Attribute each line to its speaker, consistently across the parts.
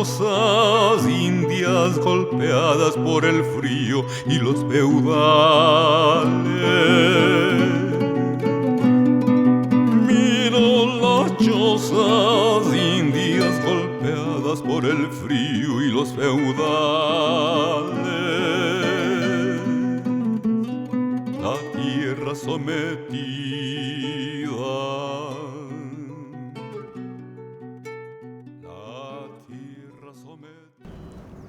Speaker 1: chozas indias golpeadas por el frío y los feudales. Miro las chozas indias golpeadas por el frío y los feudales. La tierra sometida.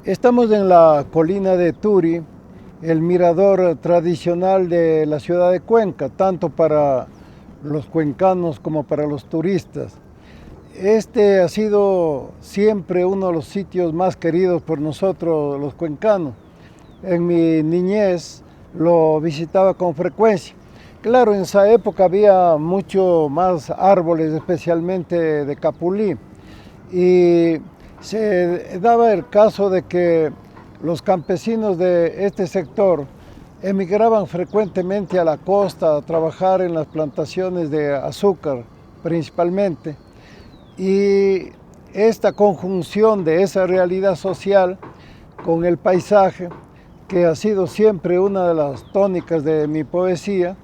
Speaker 2: Estamos en la colina de Turi, el mirador tradicional de la ciudad de Cuenca, tanto para los cuencanos como para los turistas. Este ha sido siempre uno de los sitios más queridos por nosotros los cuencanos. En mi niñez lo visitaba con frecuencia. Claro, en esa época había mucho más árboles, especialmente de capulí, y se daba el caso de que los campesinos de este sector emigraban frecuentemente a la costa a trabajar en las plantaciones de azúcar principalmente, y esta conjunción de esa realidad social con el paisaje, que ha sido siempre una de las tónicas de mi poesía,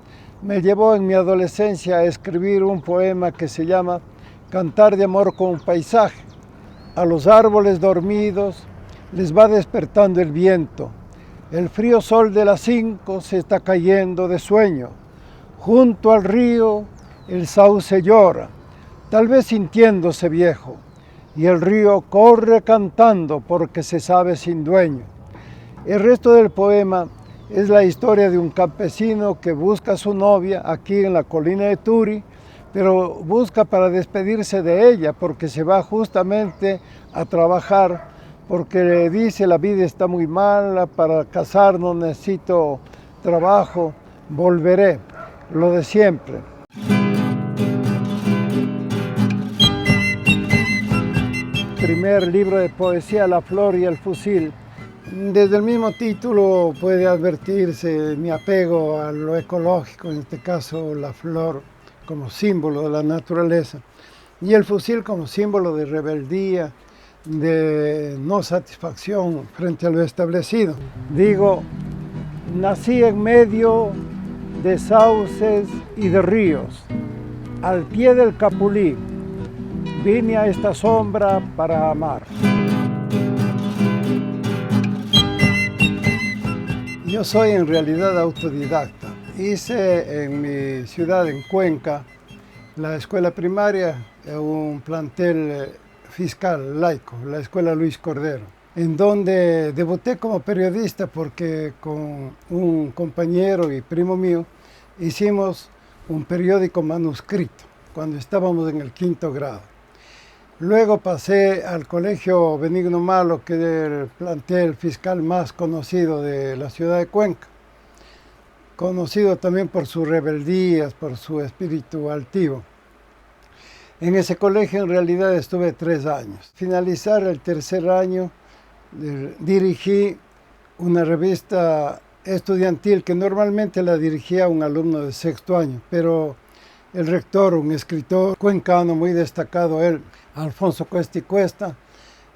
Speaker 2: me llevó en mi adolescencia a escribir un poema que se llama Cantar de amor con un paisaje. A los árboles dormidos les va despertando el viento. El frío sol de las 5 se está cayendo de sueño. Junto al río el sauce llora, tal vez sintiéndose viejo, y el río corre cantando porque se sabe sin dueño. El resto del poema es la historia de un campesino que busca a su novia aquí en la colina de Turi, pero busca para despedirse de ella porque se va justamente a trabajar, porque le dice la vida está muy mala, para casarnos necesito trabajo, volveré, lo de siempre. Primer libro de poesía, La flor y el fusil. Desde el mismo título puede advertirse mi apego a lo ecológico, en este caso la flor como símbolo de la naturaleza y el fusil como símbolo de rebeldía, de no satisfacción frente a lo establecido. Digo, nací en medio de sauces y de ríos, al pie del capulí, vine a esta sombra para amar. Yo soy en realidad autodidacta. Hice en mi ciudad, en Cuenca, la escuela primaria, un plantel fiscal laico, la escuela Luis Cordero, en donde debuté como periodista porque con un compañero y primo mío hicimos un periódico manuscrito cuando estábamos en el 5º grado. Luego pasé al Colegio Benigno Malo, que es el plantel fiscal más conocido de la ciudad de Cuenca, conocido también por sus rebeldías, por su espíritu altivo. En ese colegio en realidad estuve 3 años. Finalizar el 3er año, dirigí una revista estudiantil que normalmente la dirigía un alumno de 6º año, pero el rector, un escritor cuencano muy destacado, él, Alfonso Cuesta y Cuesta,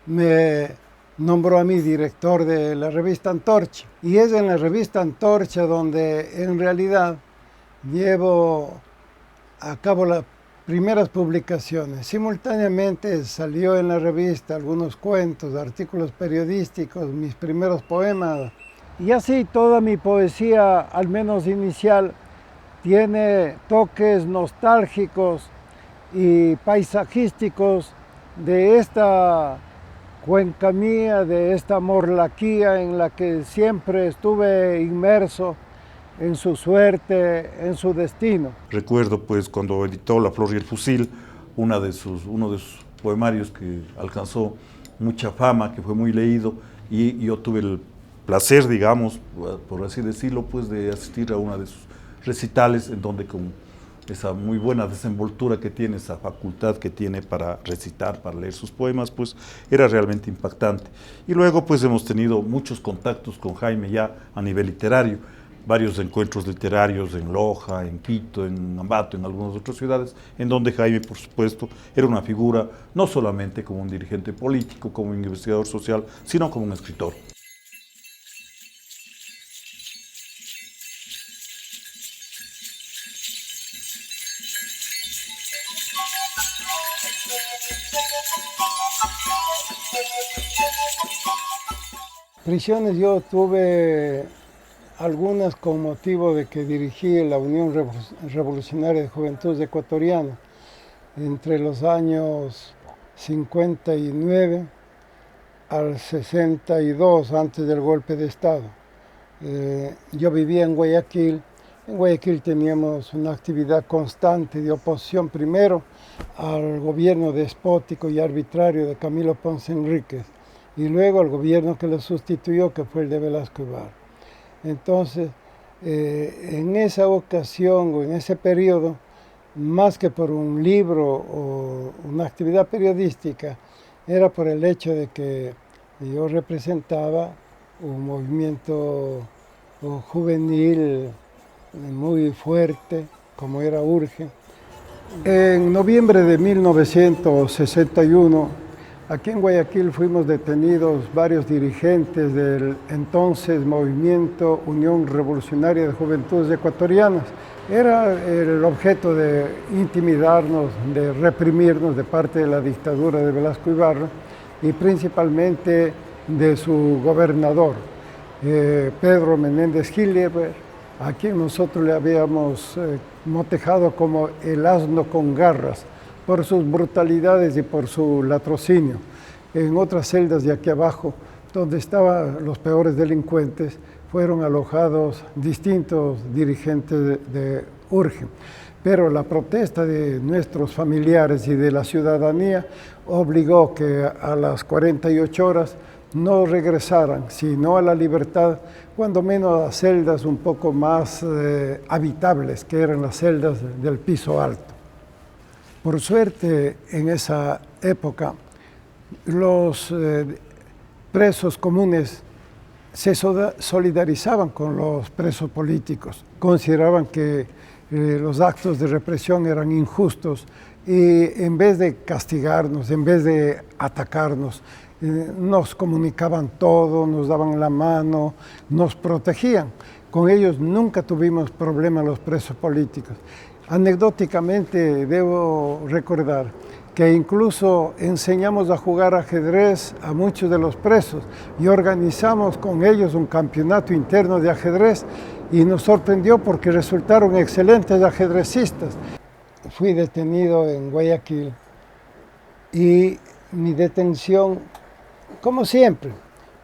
Speaker 2: me nombró a mí director de la revista Antorcha. Y es en la revista Antorcha donde en realidad llevo a cabo las primeras publicaciones. Simultáneamente salió en la revista algunos cuentos, artículos periodísticos, mis primeros poemas. Y así toda mi poesía, al menos inicial, tiene toques nostálgicos y paisajísticos de esta Cuenca mía, de esta morlaquía en la que siempre estuve inmerso en su suerte, en su destino.
Speaker 3: Recuerdo pues cuando editó La flor y el fusil, uno de sus poemarios que alcanzó mucha fama, que fue muy leído, y yo tuve el placer, digamos, por así decirlo, pues de asistir a una de sus recitales, en donde con esa muy buena desenvoltura que tiene, esa facultad que tiene para recitar, para leer sus poemas, pues era realmente impactante. Y luego pues hemos tenido muchos contactos con Jaime ya a nivel literario. varios encuentros literarios en Loja, en Quito, en Ambato, en algunas otras ciudades, en donde Jaime, por supuesto, era una figura no solamente como un dirigente político, como un investigador social, sino como un escritor.
Speaker 2: Prisiones yo tuve algunas con motivo de que dirigí la Unión Revolucionaria de Juventud Ecuatoriana entre los años 59 al 62, antes del golpe de Estado. Yo vivía en Guayaquil. En Guayaquil teníamos una actividad constante de oposición primero al gobierno despótico y arbitrario de Camilo Ponce Enríquez y luego al gobierno que lo sustituyó, que fue el de Velasco Ibarra. Entonces, en esa ocasión o en ese periodo, más que por un libro o una actividad periodística, era por el hecho de que yo representaba un movimiento juvenil muy fuerte, como era URGE. En noviembre de 1961, aquí en Guayaquil fuimos detenidos varios dirigentes del entonces Movimiento Unión Revolucionaria de Juventudes Ecuatorianas. Era el objeto de intimidarnos, de reprimirnos de parte de la dictadura de Velasco Ibarra y principalmente de su gobernador, Pedro Menéndez Gilliver, a quien nosotros le habíamos motejado como el asno con garras, por sus brutalidades y por su latrocinio. En otras celdas de aquí abajo, donde estaban los peores delincuentes, fueron alojados distintos dirigentes de URGE. Pero la protesta de nuestros familiares y de la ciudadanía obligó que a las 48 horas no regresaran, sino a la libertad, cuando menos a celdas un poco más habitables, que eran las celdas del piso alto. Por suerte, en esa época, los presos comunes se solidarizaban con los presos políticos, consideraban que los actos de represión eran injustos y en vez de castigarnos, en vez de atacarnos, nos comunicaban todo, nos daban la mano, nos protegían. Con ellos nunca tuvimos problemas los presos políticos. Anecdóticamente debo recordar que incluso enseñamos a jugar ajedrez a muchos de los presos y organizamos con ellos un campeonato interno de ajedrez y nos sorprendió porque resultaron excelentes ajedrecistas. Fui detenido en Guayaquil y mi detención, como siempre,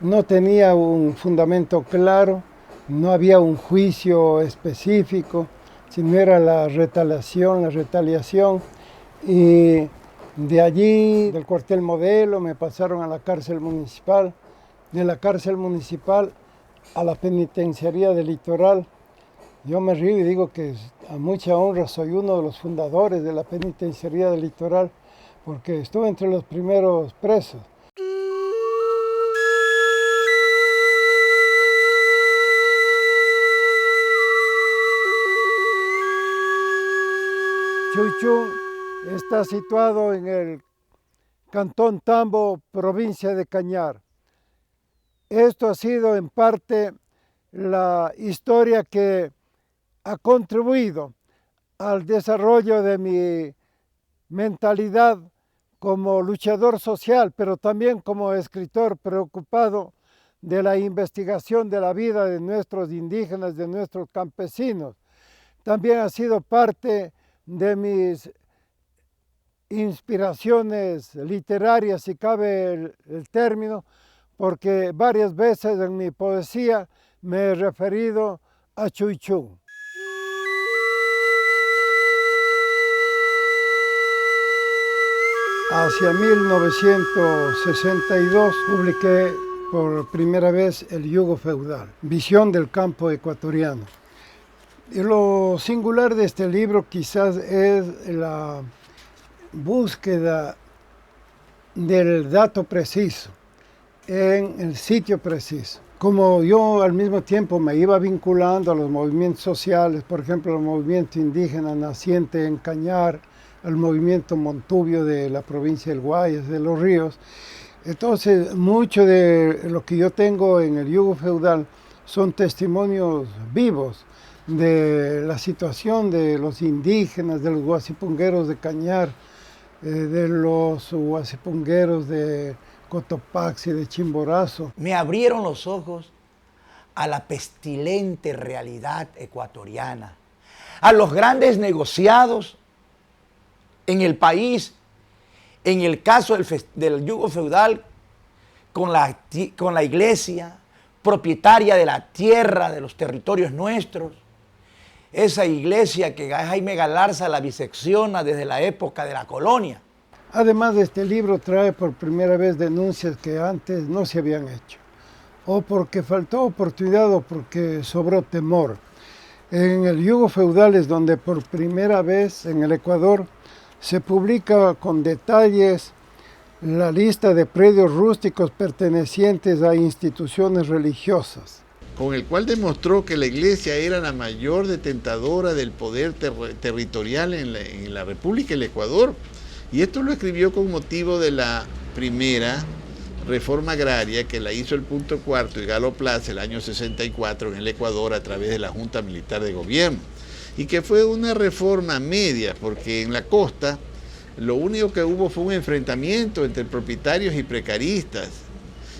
Speaker 2: no tenía un fundamento claro, no había un juicio específico, sino era la retaliación. Y de allí, del cuartel Modelo, me pasaron a la cárcel municipal, de la cárcel municipal a la penitenciaría del Litoral. Yo me río y digo que a mucha honra soy uno de los fundadores de la penitenciaría del Litoral, porque estuve entre los primeros presos. Chuyún está situado en el Cantón Tambo, provincia de Cañar. Esto ha sido en parte la historia que ha contribuido al desarrollo de mi mentalidad como luchador social, pero también como escritor preocupado de la investigación de la vida de nuestros indígenas, de nuestros campesinos. También ha sido parte de mis inspiraciones literarias, si cabe el término, porque varias veces en mi poesía me he referido a Chuyún. Hacia 1962 publiqué por primera vez El yugo feudal, visión del campo ecuatoriano. Y lo singular de este libro quizás es la búsqueda del dato preciso, en el sitio preciso. Como yo al mismo tiempo me iba vinculando a los movimientos sociales, por ejemplo, el movimiento indígena naciente en Cañar, al movimiento Montubio de la provincia del Guayas, de Los Ríos, entonces mucho de lo que yo tengo en el yugo feudal son testimonios vivos de la situación de los indígenas, de los guasipungueros de Cañar, de los guasipungueros de Cotopaxi, de Chimborazo.
Speaker 4: Me abrieron los ojos a la pestilente realidad ecuatoriana, a los grandes negociados en el país, en el caso del yugo feudal, con la iglesia, propietaria de la tierra, de los territorios nuestros, esa iglesia que Jaime Galarza la bisecciona desde la época de la colonia.
Speaker 2: Además, este libro trae por primera vez denuncias que antes no se habían hecho, o porque faltó oportunidad o porque sobró temor. En el yugo feudal es donde por primera vez en el Ecuador se publica con detalles la lista de predios rústicos pertenecientes a instituciones religiosas,
Speaker 5: con el cual demostró que la Iglesia era la mayor detentadora del poder territorial en la República del Ecuador. Y esto lo escribió con motivo de la primera reforma agraria que la hizo el Punto Cuarto y Galo Plaza el año 64 en el Ecuador a través de la Junta Militar de Gobierno. Y que fue una reforma media, porque en la costa lo único que hubo fue un enfrentamiento entre propietarios y precaristas.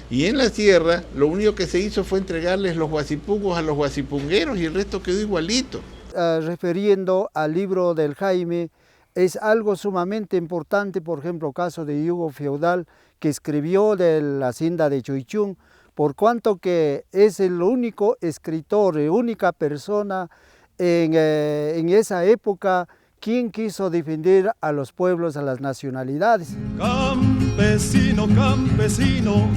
Speaker 5: Y en la sierra lo único que se hizo fue entregarles los guasipungos a los guasipungueros y el resto quedó igualito.
Speaker 6: Refiriendo al libro del Jaime, es algo sumamente importante, por ejemplo, caso de yugo feudal que escribió de la hacienda de Choichún, por cuanto que es el único escritor, la única persona en esa época quien quiso defender a los pueblos, a las nacionalidades.
Speaker 1: Campesino, campesino,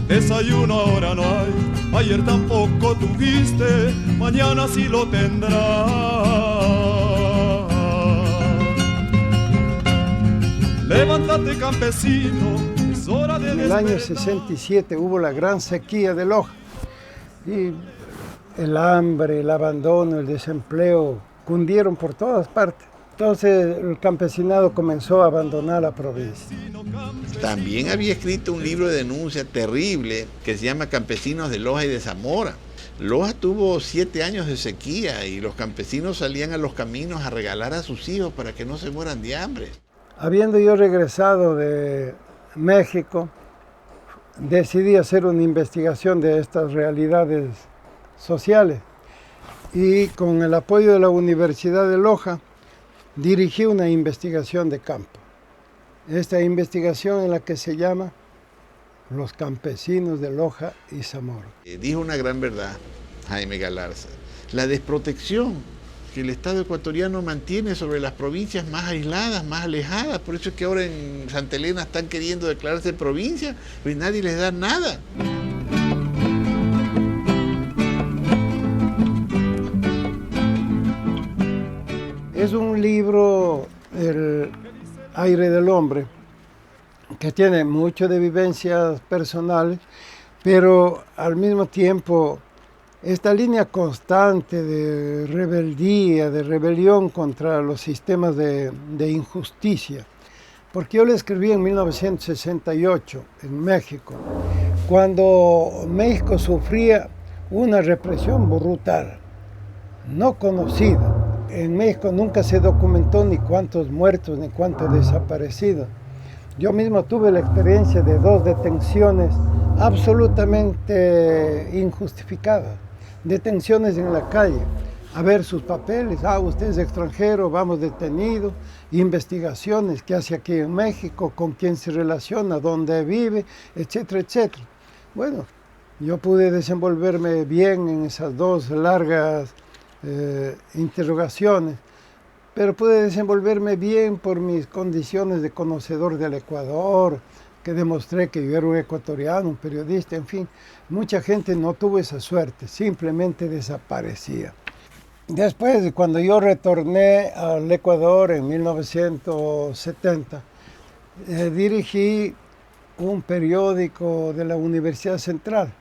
Speaker 1: desayuno ahora no hay, ayer tampoco tuviste, mañana sí lo tendrás. Levántate, campesino, es hora de
Speaker 2: En el año 67 hubo la gran sequía de Loja y el hambre, el abandono, el desempleo cundieron por todas partes. Entonces el campesinado comenzó a abandonar la provincia.
Speaker 5: También había escrito un libro de denuncia terrible que se llama Campesinos de Loja y de Zamora. Loja tuvo 7 años de sequía y los campesinos salían a los caminos a regalar a sus hijos para que no se mueran de hambre.
Speaker 2: Habiendo yo regresado de México, decidí hacer una investigación de estas realidades sociales y con el apoyo de la Universidad de Loja dirigí una investigación de campo. Esta investigación en la que se llama Los campesinos de Loja y Zamora.
Speaker 5: Dijo una gran verdad Jaime Galarza: la desprotección que el Estado ecuatoriano mantiene sobre las provincias más aisladas, más alejadas. Por eso es que ahora en Santa Elena están queriendo declararse provincia, pues nadie les da nada.
Speaker 2: Es un libro, El aire del hombre, que tiene mucho de vivencias personales, pero al mismo tiempo esta línea constante de rebeldía, de rebelión contra los sistemas de injusticia. Porque yo lo escribí en 1968 en México, cuando México sufría una represión brutal, no conocida. En México nunca se documentó ni cuántos muertos ni cuántos desaparecidos. Yo mismo tuve la experiencia de 2 detenciones absolutamente injustificadas. Detenciones en la calle, a ver sus papeles, usted es extranjero, vamos detenido, investigaciones, qué hace aquí en México, con quién se relaciona, dónde vive, etcétera, etcétera. Bueno, yo pude desenvolverme bien en esas 2 largas interrogaciones, pero pude desenvolverme bien por mis condiciones de conocedor del Ecuador, que demostré que yo era un ecuatoriano, un periodista, en fin. Mucha gente no tuvo esa suerte, simplemente desaparecía. Después, cuando yo retorné al Ecuador en 1970, dirigí un periódico de la Universidad Central,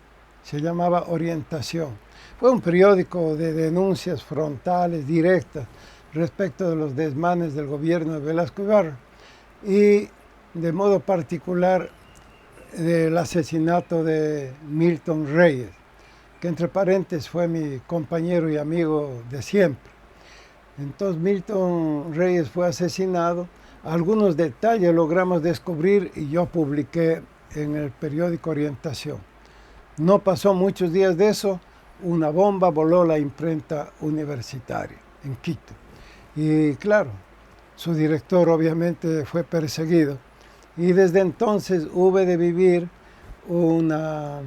Speaker 2: se llamaba Orientación. Fue un periódico de denuncias frontales, directas, respecto de los desmanes del gobierno de Velasco Ibarra y de modo particular del asesinato de Milton Reyes, que entre paréntesis fue mi compañero y amigo de siempre. Entonces Milton Reyes fue asesinado, algunos detalles logramos descubrir y yo publiqué en el periódico Orientación. No pasó muchos días de eso, una bomba voló la imprenta universitaria en Quito. Y claro, su director obviamente fue perseguido. Y desde entonces hube de vivir una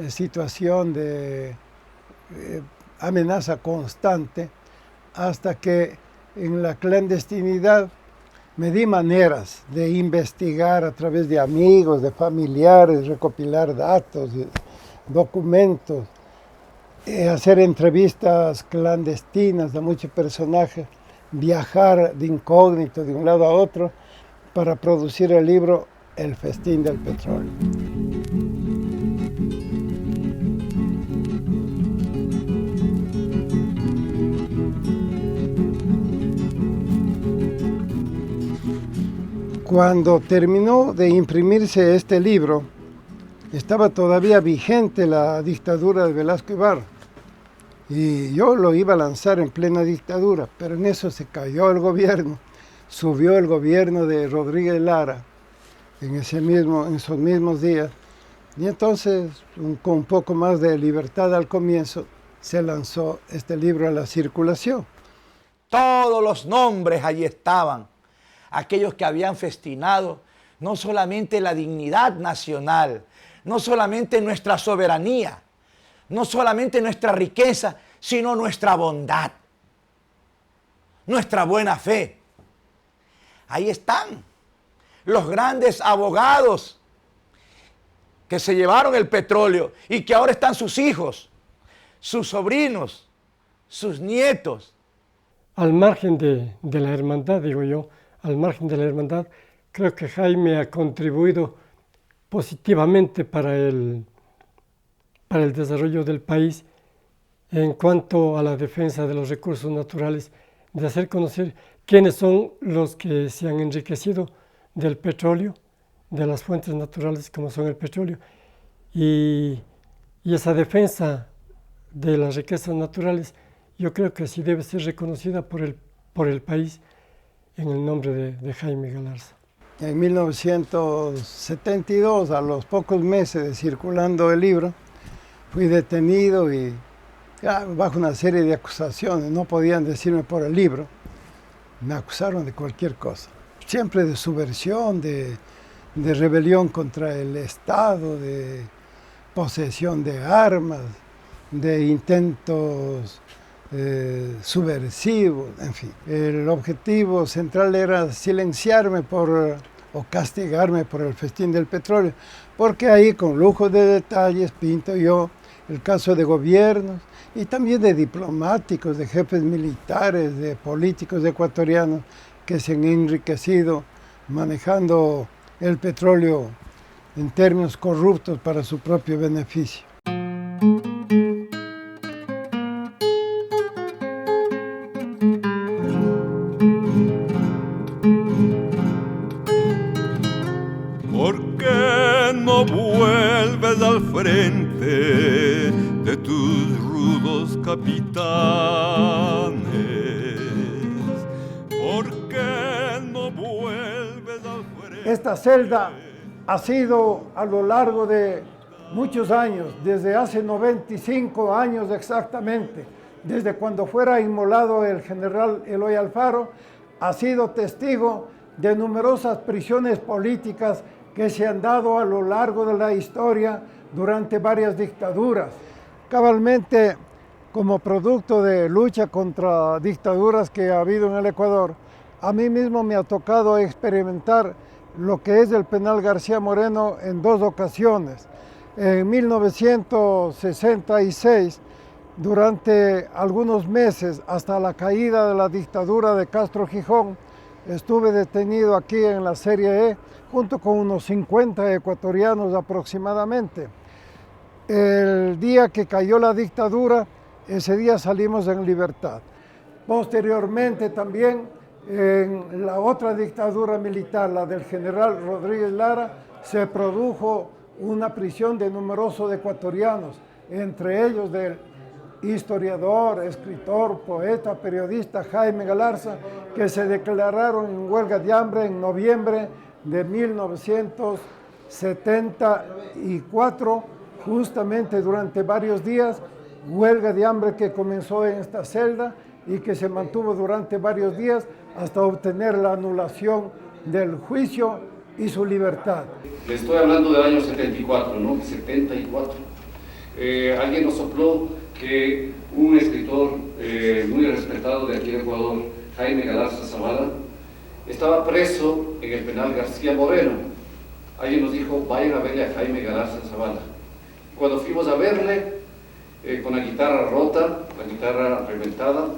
Speaker 2: situación de amenaza constante hasta que en la clandestinidad me di maneras de investigar a través de amigos, de familiares, recopilar datos, documentos, hacer entrevistas clandestinas a muchos personajes, viajar de incógnito de un lado a otro para producir el libro El festín del petróleo. Cuando terminó de imprimirse este libro, estaba todavía vigente la dictadura de Velasco Ibarra. Y yo lo iba a lanzar en plena dictadura, pero en eso se cayó el gobierno, subió el gobierno de Rodríguez Lara en esos mismos días. Y entonces, con un poco más de libertad al comienzo, se lanzó este libro a la circulación.
Speaker 4: Todos los nombres allí estaban, aquellos que habían festinado no solamente la dignidad nacional, no solamente nuestra soberanía, no solamente nuestra riqueza, sino nuestra bondad, nuestra buena fe. Ahí están los grandes abogados que se llevaron el petróleo y que ahora están sus hijos, sus sobrinos, sus nietos.
Speaker 7: Al margen de la hermandad, digo yo, al margen de la hermandad, creo que Jaime ha contribuido positivamente para el desarrollo del país en cuanto a la defensa de los recursos naturales, de hacer conocer quiénes son los que se han enriquecido del petróleo, de las fuentes naturales como son el petróleo, y esa defensa de las riquezas naturales yo creo que sí debe ser reconocida por el país en el nombre de Jaime Galarza.
Speaker 2: En 1972, a los pocos meses de circulando el libro, fui detenido y bajo una serie de acusaciones. No podían decirme por el libro, me acusaron de cualquier cosa. Siempre de subversión, de rebelión contra el Estado, de posesión de armas, de intentos subversivos, en fin. El objetivo central era silenciarme o castigarme por el festín del petróleo, porque ahí con lujo de detalles pinto yo el caso de gobiernos y también de diplomáticos, de jefes militares, de políticos ecuatorianos que se han enriquecido manejando el petróleo en términos corruptos para su propio beneficio.
Speaker 1: ¿Por qué no vuelves al frente de tus rudos capitanes? ¿Por qué no vuelves al frente?
Speaker 2: Esta celda ha sido a lo largo de muchos años, desde hace 95 años exactamente, desde cuando fuera inmolado el general Eloy Alfaro, ha sido testigo de numerosas prisiones políticas que se han dado a lo largo de la historia durante varias dictaduras. Cabalmente, como producto de lucha contra dictaduras que ha habido en el Ecuador, a mí mismo me ha tocado experimentar lo que es el penal García Moreno en dos ocasiones. En 1966, durante algunos meses, hasta la caída de la dictadura de Castro Gijón, estuve detenido aquí en la Serie E, junto con unos 50 ecuatorianos aproximadamente. El día que cayó la dictadura, ese día salimos en libertad. Posteriormente también, en la otra dictadura militar, la del general Rodríguez Lara, se produjo una prisión de numerosos ecuatorianos, entre ellos del historiador, escritor, poeta, periodista Jaime Galarza, que se declararon en huelga de hambre en noviembre de 1974, justamente durante varios días, huelga de hambre que comenzó en esta celda y que se mantuvo durante varios días hasta obtener la anulación del juicio y su libertad.
Speaker 8: Le estoy hablando del año 74, ¿no? 74. Alguien nos sopló que un escritor muy respetado de aquí en Ecuador, Jaime Galarza Zavala, estaba preso en el penal García Moreno. Alguien nos dijo, vayan a verle a Jaime Galarza Zavala. Cuando fuimos a verle, con la guitarra rota, la guitarra reventada,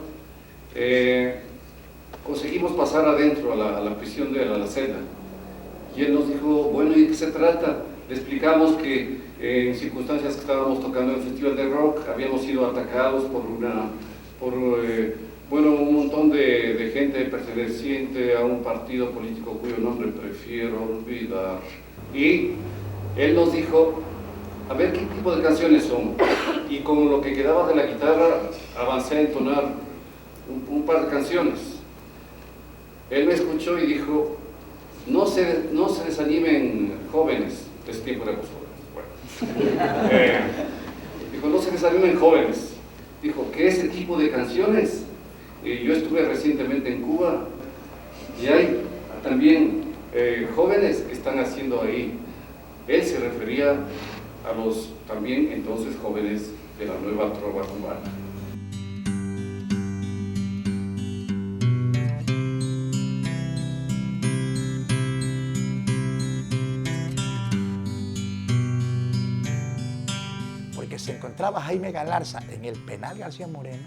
Speaker 8: conseguimos pasar adentro a la prisión de la celda. Y él nos dijo, bueno, ¿y de qué se trata? Le explicamos que en circunstancias que estábamos tocando en el festival de rock, habíamos sido atacados por un montón de gente perteneciente a un partido político cuyo nombre prefiero olvidar. Y él nos dijo, a ver qué tipo de canciones son. Y con lo que quedaba de la guitarra, avancé a entonar un par de canciones. Él me escuchó y dijo, no se desanimen jóvenes, ese tiempo éramos jóvenes. Bueno. Dijo, no se desanimen jóvenes. Dijo, ¿qué es el tipo de canciones? Yo estuve recientemente en Cuba y hay también jóvenes que están haciendo ahí. Él se refería a los también entonces jóvenes de la nueva trova cubana.
Speaker 4: Porque se encontraba Jaime Galarza en el penal García Moreno,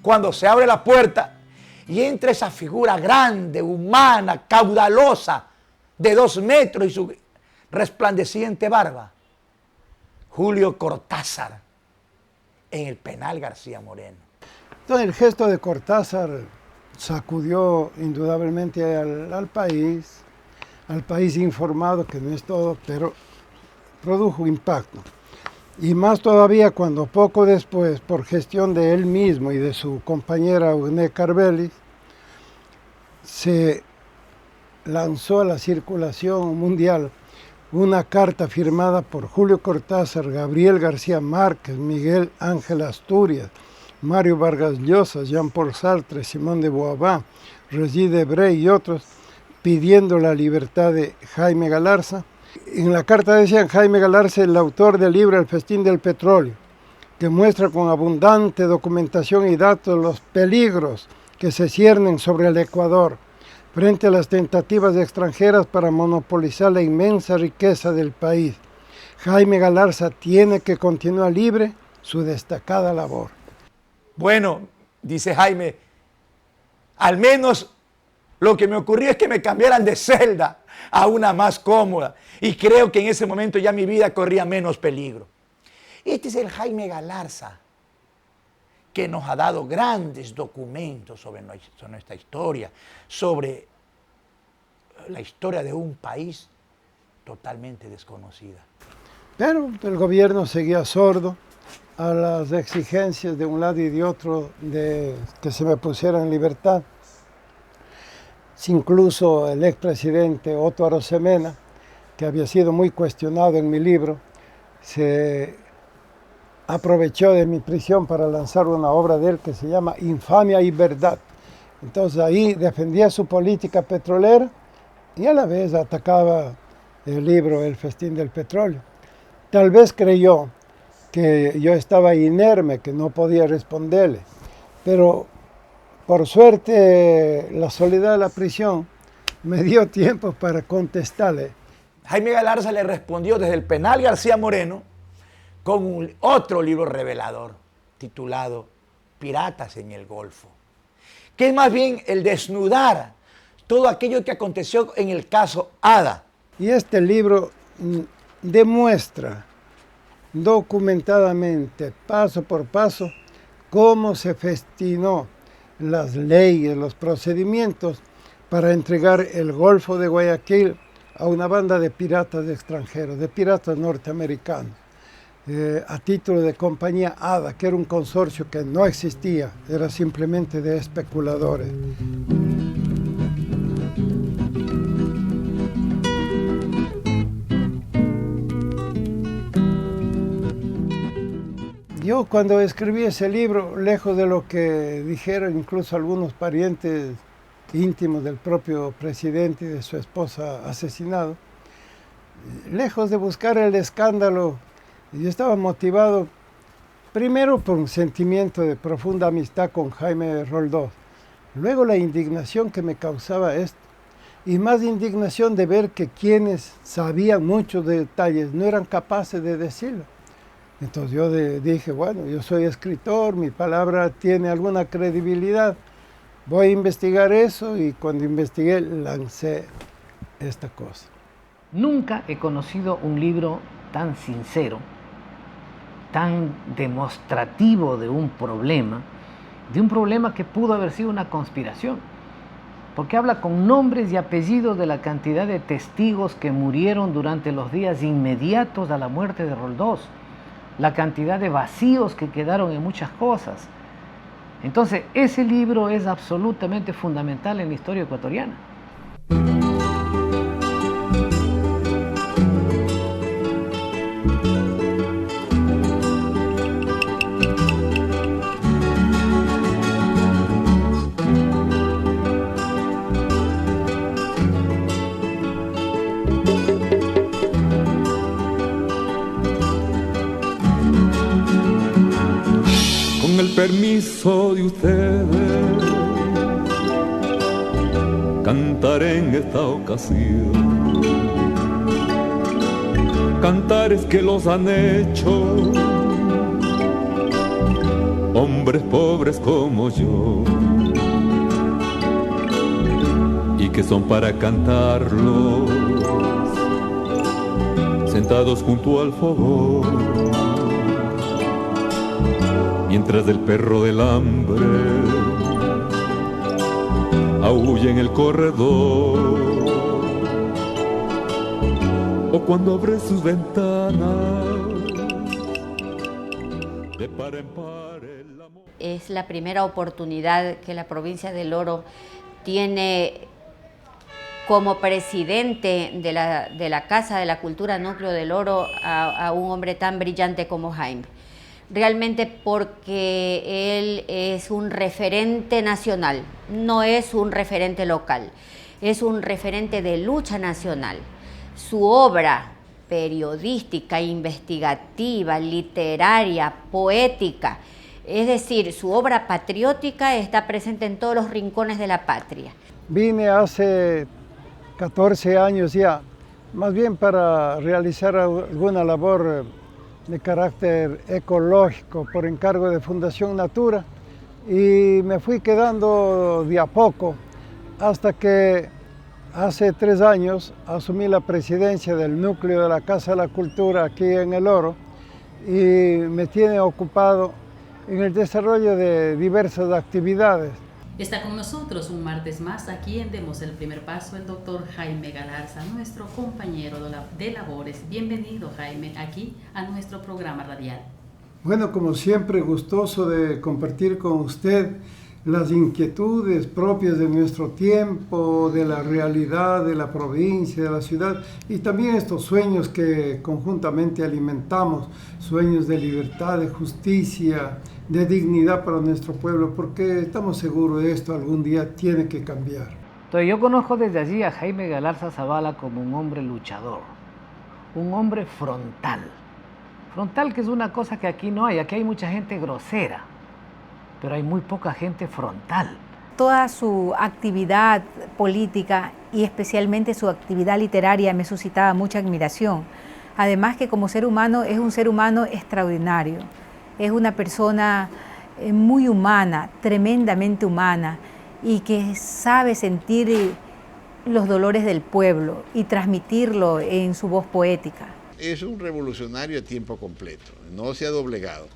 Speaker 4: cuando se abre la puerta y entra esa figura grande, humana, caudalosa, de 2 metros y su resplandeciente barba, Julio Cortázar, en el penal García Moreno.
Speaker 2: Entonces el gesto de Cortázar sacudió indudablemente al país informado, que no es todo, pero produjo impacto. Y más todavía cuando poco después, por gestión de él mismo y de su compañera Eugenia Carvelis, se lanzó a la circulación mundial una carta firmada por Julio Cortázar, Gabriel García Márquez, Miguel Ángel Asturias, Mario Vargas Llosa, Jean-Paul Sartre, Simón de Beauvoir, Regis Debray y otros, pidiendo la libertad de Jaime Galarza. En la carta decían Jaime Galarza, el autor del libro El festín del petróleo, que muestra con abundante documentación y datos los peligros que se ciernen sobre el Ecuador frente a las tentativas extranjeras para monopolizar la inmensa riqueza del país. Jaime Galarza tiene que continuar libre su destacada labor.
Speaker 4: Bueno, dice Jaime, al menos lo que me ocurrió es que me cambiaran de celda a una más cómoda. Y creo que en ese momento ya mi vida corría menos peligro. Este es el Jaime Galarza que nos ha dado grandes documentos sobre nuestra historia, sobre la historia de un país totalmente desconocida.
Speaker 2: Pero el gobierno seguía sordo a las exigencias de un lado y de otro de que se me pusiera en libertad. Incluso el expresidente Otto Arosemena, que había sido muy cuestionado en mi libro, se aprovechó de mi prisión para lanzar una obra de él que se llama Infamia y Verdad. Entonces ahí defendía su política petrolera y a la vez atacaba el libro El festín del petróleo. Tal vez creyó que yo estaba inerme, que no podía responderle, pero por suerte la soledad de la prisión me dio tiempo para contestarle.
Speaker 4: Jaime Galarza le respondió desde el penal García Moreno con otro libro revelador titulado Piratas en el Golfo, que es más bien el desnudar todo aquello que aconteció en el caso Ada.
Speaker 2: Y este libro demuestra documentadamente, paso por paso, cómo se festinó las leyes, los procedimientos para entregar el Golfo de Guayaquil a una banda de piratas extranjeros, de piratas norteamericanos, a título de compañía ADA, que era un consorcio que no existía, era simplemente de especuladores. Yo cuando escribí ese libro, lejos de lo que dijeron incluso algunos parientes íntimos del propio presidente y de su esposa asesinado, lejos de buscar el escándalo, yo estaba motivado primero por un sentimiento de profunda amistad con Jaime Roldós, luego la indignación que me causaba esto, y más indignación de ver que quienes sabían muchos detalles no eran capaces de decirlo. Entonces yo dije, bueno, yo soy escritor, mi palabra tiene alguna credibilidad, voy a investigar eso, y cuando investigué lancé esta cosa.
Speaker 9: Nunca he conocido un libro tan sincero, tan demostrativo de un problema que pudo haber sido una conspiración, porque habla con nombres y apellidos de la cantidad de testigos que murieron durante los días inmediatos a la muerte de Roldós, la cantidad de vacíos que quedaron en muchas cosas. Entonces, ese libro es absolutamente fundamental en la historia ecuatoriana.
Speaker 1: Con el permiso de ustedes, cantaré en esta ocasión cantares que los han hecho hombres pobres como yo, y que son para cantarlos sentados junto al fogón, mientras el perro del hambre aúlla en el corredor, o cuando abre sus ventanas de par en par el amor.
Speaker 10: Es la primera oportunidad que la provincia del Oro tiene como presidente de la Casa de la Cultura Núcleo del Oro a un hombre tan brillante como Jaime. Realmente porque él es un referente nacional, no es un referente local, es un referente de lucha nacional. Su obra periodística, investigativa, literaria, poética, es decir, su obra patriótica está presente en todos los rincones de la patria.
Speaker 2: Vine hace 14 años ya, más bien para realizar alguna labor de carácter ecológico por encargo de Fundación Natura, y me fui quedando de a poco hasta que hace 3 años asumí la presidencia del núcleo de la Casa de la Cultura aquí en El Oro, y me tiene ocupado en el desarrollo de diversas actividades.
Speaker 11: Está con nosotros un martes más aquí en Demos el Primer Paso el doctor Jaime Galarza, nuestro compañero de labores. Bienvenido, Jaime, aquí a nuestro programa radial.
Speaker 2: Bueno, como siempre, gustoso de compartir con usted las inquietudes propias de nuestro tiempo, de la realidad de la provincia, de la ciudad, y también estos sueños que conjuntamente alimentamos, sueños de libertad, de justicia, de dignidad para nuestro pueblo, porque estamos seguros de esto algún día tiene que cambiar.
Speaker 9: Entonces yo conozco desde allí a Jaime Galarza Zavala como un hombre luchador, un hombre frontal. Frontal, que es una cosa que aquí no hay, aquí hay mucha gente grosera, pero hay muy poca gente frontal.
Speaker 12: Toda su actividad política y especialmente su actividad literaria me suscitaba mucha admiración. Además que como ser humano es un ser humano extraordinario. Es una persona muy humana, tremendamente humana, y que sabe sentir los dolores del pueblo y transmitirlo en su voz poética.
Speaker 5: es un revolucionario a tiempo completo, no se ha doblegado.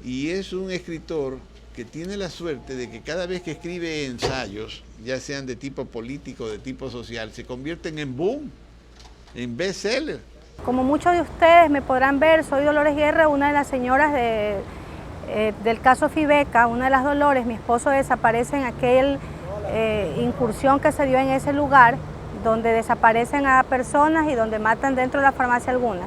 Speaker 5: Y es un escritor que tiene la suerte de que cada vez que escribe ensayos, ya sean de tipo político, de tipo social, se convierten en boom, en bestseller.
Speaker 13: Como muchos de ustedes me podrán ver, soy Dolores Guerra, una de las señoras del caso Fibeca, una de las Dolores. Mi esposo desaparece en aquella incursión que se dio en ese lugar, donde desaparecen a personas y donde matan dentro de la farmacia alguna.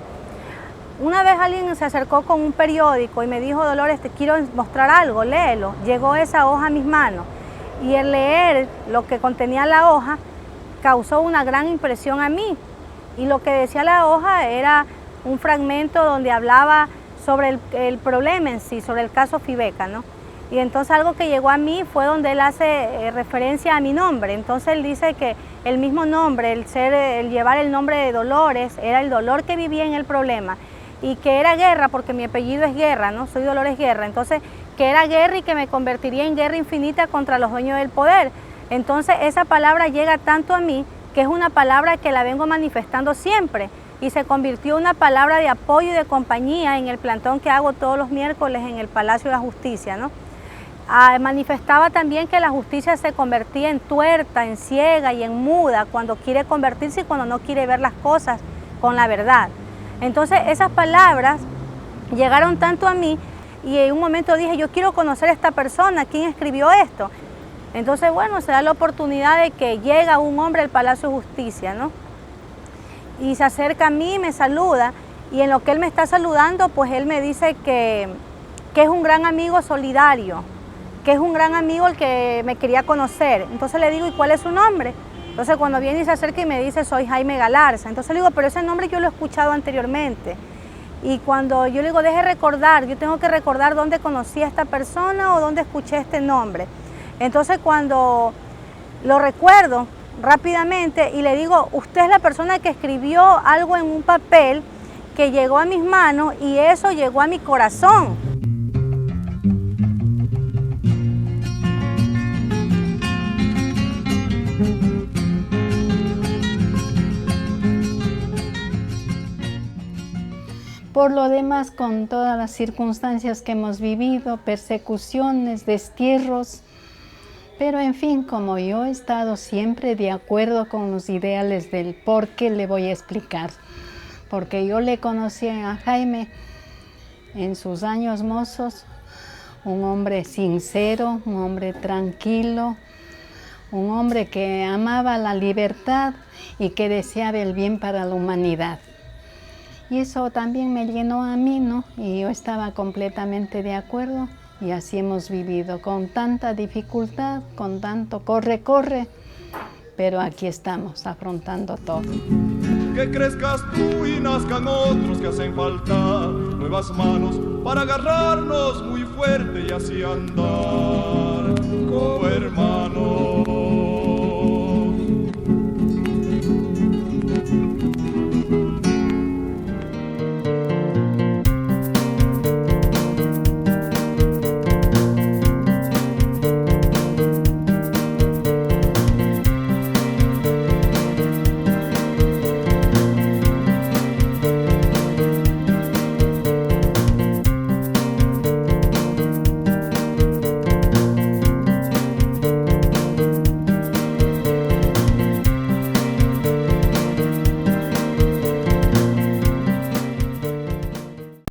Speaker 13: Una vez alguien se acercó con un periódico y me dijo, Dolores, te quiero mostrar algo, léelo. Llegó esa hoja a mis manos y el leer lo que contenía la hoja causó una gran impresión a mí. Y lo que decía la hoja era un fragmento donde hablaba sobre el problema en sí, sobre el caso Fibeca, ¿no? Y entonces algo que llegó a mí fue donde él hace referencia a mi nombre. Entonces él dice que el mismo nombre, el llevar el nombre de Dolores, era el dolor que vivía en el problema. Y que era guerra, porque mi apellido es Guerra, ¿no? Soy Dolores Guerra. Entonces, que era guerra y que me convertiría en guerra infinita contra los dueños del poder. Entonces, esa palabra llega tanto a mí, que es una palabra que la vengo manifestando siempre. Y se convirtió en una palabra de apoyo y de compañía en el plantón que hago todos los miércoles en el Palacio de la Justicia, ¿no? Manifestaba también que la justicia se convertía en tuerta, en ciega y en muda cuando quiere convertirse y cuando no quiere ver las cosas con la verdad. Entonces esas palabras llegaron tanto a mí y en un momento dije, yo quiero conocer a esta persona, ¿quién escribió esto? Entonces, bueno, se da la oportunidad de que llega un hombre al Palacio de Justicia, ¿no? Y se acerca a mí, me saluda y en lo que él me está saludando, pues él me dice que es un gran amigo solidario, que es un gran amigo el que me quería conocer. Entonces le digo, ¿y cuál es su nombre? Entonces cuando viene y se acerca y me dice, soy Jaime Galarza. Entonces le digo, pero ese nombre yo lo he escuchado anteriormente. Y cuando yo le digo, deje recordar, yo tengo que recordar dónde conocí a esta persona o dónde escuché este nombre. Entonces cuando lo recuerdo rápidamente y le digo, usted es la persona que escribió algo en un papel que llegó a mis manos y eso llegó a mi corazón.
Speaker 14: Por lo demás, con todas las circunstancias que hemos vivido, persecuciones, destierros, pero en fin, como yo he estado siempre de acuerdo con los ideales del por qué le voy a explicar. Porque yo le conocí a Jaime en sus años mozos, un hombre sincero, un hombre tranquilo, un hombre que amaba la libertad y que deseaba el bien para la humanidad. Y eso también me llenó a mí, ¿no? Y yo estaba completamente de acuerdo y así hemos vivido con tanta dificultad, con tanto corre, pero aquí estamos afrontando todo.
Speaker 1: Que crezcas tú y nazcan otros que hacen falta nuevas manos para agarrarnos muy fuerte y así andar como hermanos.